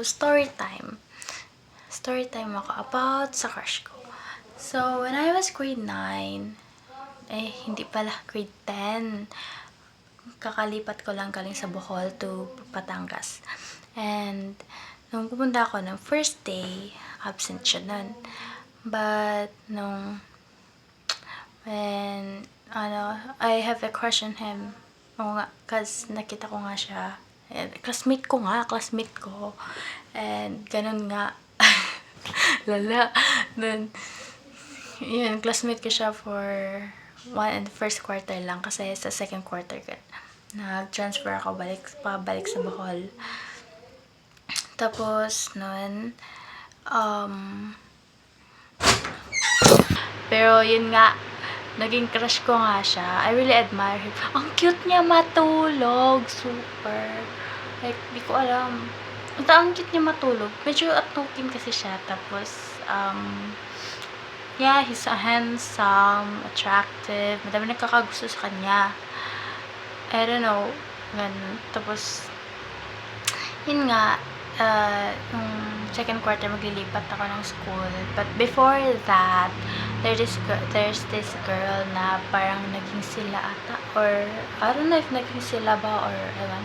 story time. Story time ako about sa crush ko. So, when I was grade 9, hindi pala, grade 10. Kakalipat ko lang galing sa Bohol to Batangas. And, nung pumunta ako ng first day, absent siya nun. But, I have a crush on him. Oo nga, cause nakita ko nga siya. Classmate ko. And, ganun nga. Lala. Then, yun, classmate ko siya for first quarter lang. Kasi sa second quarter, nag-transfer ako pabalik sa Bohol. Tapos, nun, pero yun nga, naging crush ko nga siya. I really admire him. Ang cute niya matulog. Super. Like, di ko alam. Ang cute niya matulog. Medyo atukin kasi siya. Tapos, yeah, he's handsome, attractive. Madami nagkakagusto sa kanya. I don't know. Ganun. Tapos, yun nga, nung second quarter maglilipat ako ng school. But before that, there's this girl na parang naging sila ata, or I don't know if naging sila ba or ewan.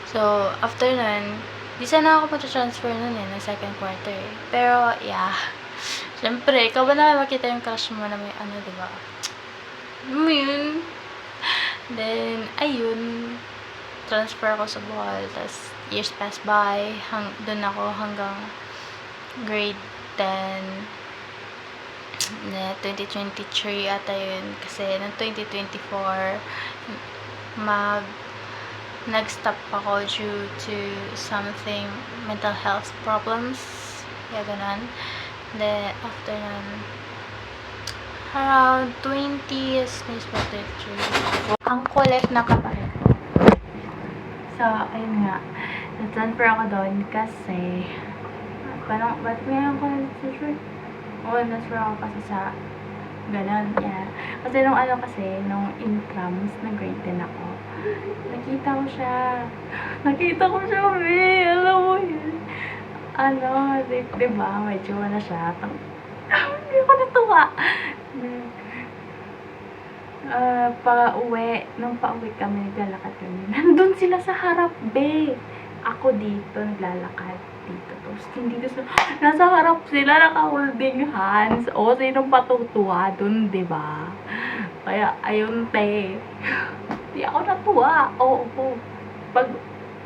So, after nun, di sana ako mag-transfer nun ng second quarter. Pero, yeah. Siyempre, ikaw ba na makita yung crush mo na may diba? Yun. Then, ayun. Transfer ako sa Bohol. Tapos, years passed by. Doon ako hanggang grade 10. 2023 ata yun. Kasi, noong 2024, nag-stop ako due to something, mental health problems. Kaya ganun. Then, after nun, around 20s, ang kulit na kapatid ko. So, ayun nga. Na-transfer ako doon kasi, parang, ba't may ako na-transfer? Na-transfer ako kasi sa, ganun, yeah. Kasi nung intrams, na grade 10 ako. Nakita ko siya, alam mo yun. Diba, medyo na siya. Hindi ako natuwa. Nung pauwi kami, naglalakad kami. Nandun sila sa harap, be. Ako dito, naglalakad dito. Tapos, nasa harap sila, naka-holding hands. O, sinong patutuwa dun, diba? Kaya, ayun, te. Di ako natuwa. Oo. Pag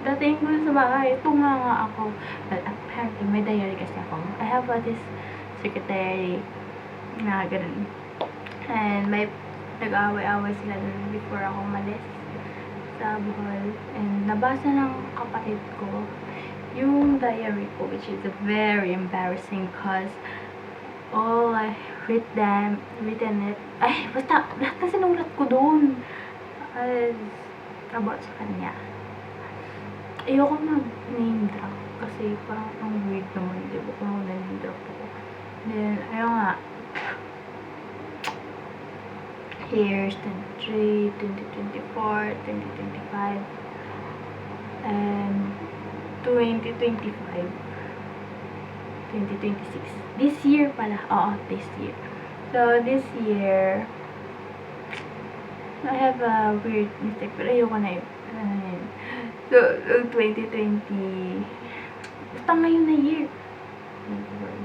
dating ko sa bahay, tunga ako. But apparently, may diary kasi ako. I have this secretary na ganun. And may nag-away-away sila dun before ako malis sa Bohol. And nabasa ng kapatid ko yung diary ko, which is very embarrassing because all I written it, basta, lahat na sinulat ko dun about sa kanya. Ayoko mag-name drop kasi parang ang weird naman, di ba, kung name drop ako. Then, ayun nga, years 23, 2024, 2025, and 2025, 2026. This year pala. This year. So, this year, I have a weird mistake, pero ayoko na yun. So, 2020, basta ngayon na year.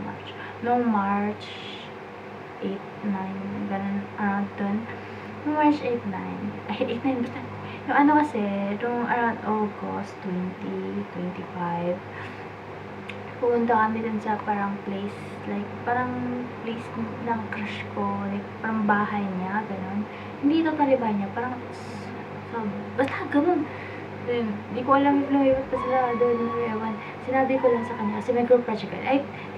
March. Noong March 8, 9, ganun, around dun. Noong March 8, 9, basta. Yung kasi, noong around August 2025, pumunta kami dun sa parang place, like, parang place ng crush ko, like, parang bahay niya, ganun. Hindi totally bahay niya, parang, basta ganun. Then, di ko alam if lumipat pa sila doon, sinabi ko lang sa kanya, kasi may group project ko.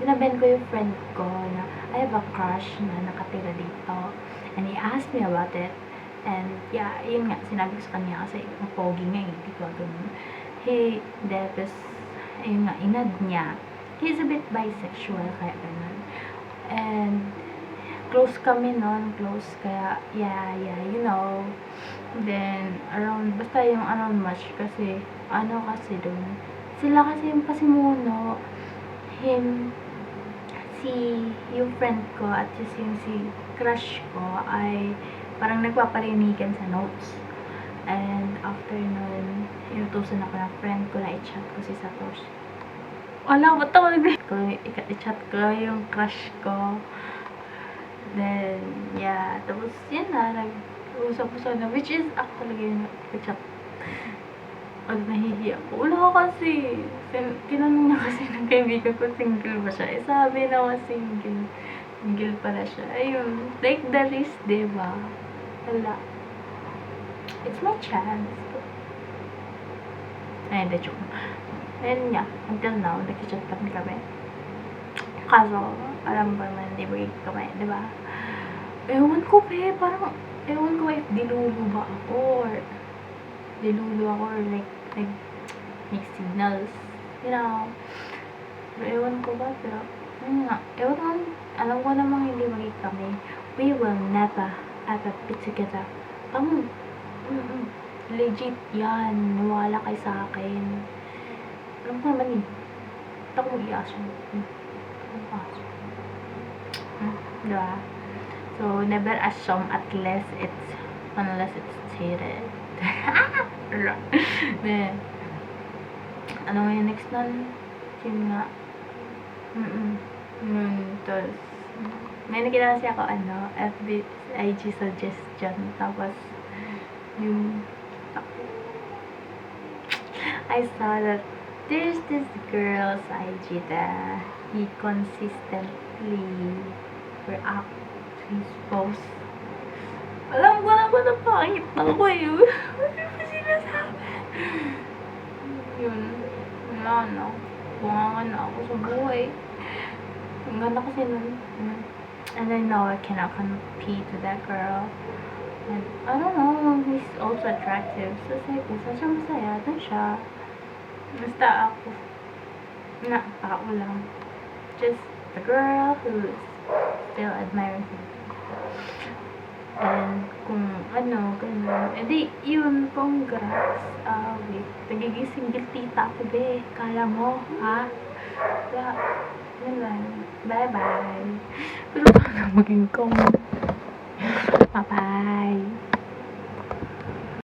Tinabihan ko yung friend ko na, I have a crush na nakatira dito. And he asked me about it. And, yeah, yun nga, sinabi ko sa kanya kasi ang pogi nga eh, di ko ganun. Ayun nga, inad niya. He's a bit bisexual, kaya ganun. And, close kami nun, kaya, yeah, you know. Then, basta yung around March kasi, kasi dun, Sila kasi yung pasimuno, yung friend ko at yung si crush ko ay parang nagpaparinigan sa notes. And after nun, inutusan ako ng friend ko na i-chat ko si Satoshi. Wala, ba't ako i-chat ko yung crush ko. Then, yeah. Tapos, yun na, nag-usap-usap na, which is, ako talaga yung nag-chat. Pag nahihiya ko. Wala kasi. Tinanong niya kasi ng kaibigan ko, single ba siya? Sabi naman single. Single pala siya. Ayun. Take the risk, diba? Wala. It's my chance. Ay, hindi, joke. And yeah, until now, nag-chat pa rin kami. Kaso, alam ba naman, hindi break kami, diba? Ewan ko, parang, ewan ko if dilulu ba ako, or like, make signals, you know. Pero ewan ko ba, pero, yun nga, ewan ko, alam ko namang hindi magiging kami. We will never ever be together. Legit yan, nawala kayo sa akin. Alam ko naman eh, ito ko mag-iaso. Diba? So, never assume unless it's stated. Then, ano nga yung next nun? Yun nga. Tapos, may nakita kasi ako, FB, IG suggestion. Tapos, I saw that there's this girl's IG that he consistently react to his post. Alam ko na ba na pangit ako yun? Ano ba sinasabi? Yun. Wala na. Bunga na ako sa buhay. Ang ganda kasi nun. And I know I cannot compete with that girl. And I don't know, he's also attractive. So sabi ko, saan siya masaya? Doon siya. Basta ako lang. Just the girl who's still admiring him. And kung ganun. Edi, yun, congrats. Wait. Nagiging single tita ako, be. Kala mo, ha? Kaya, yun lang. Bye-bye. Pero paano maging kong? Bye-bye.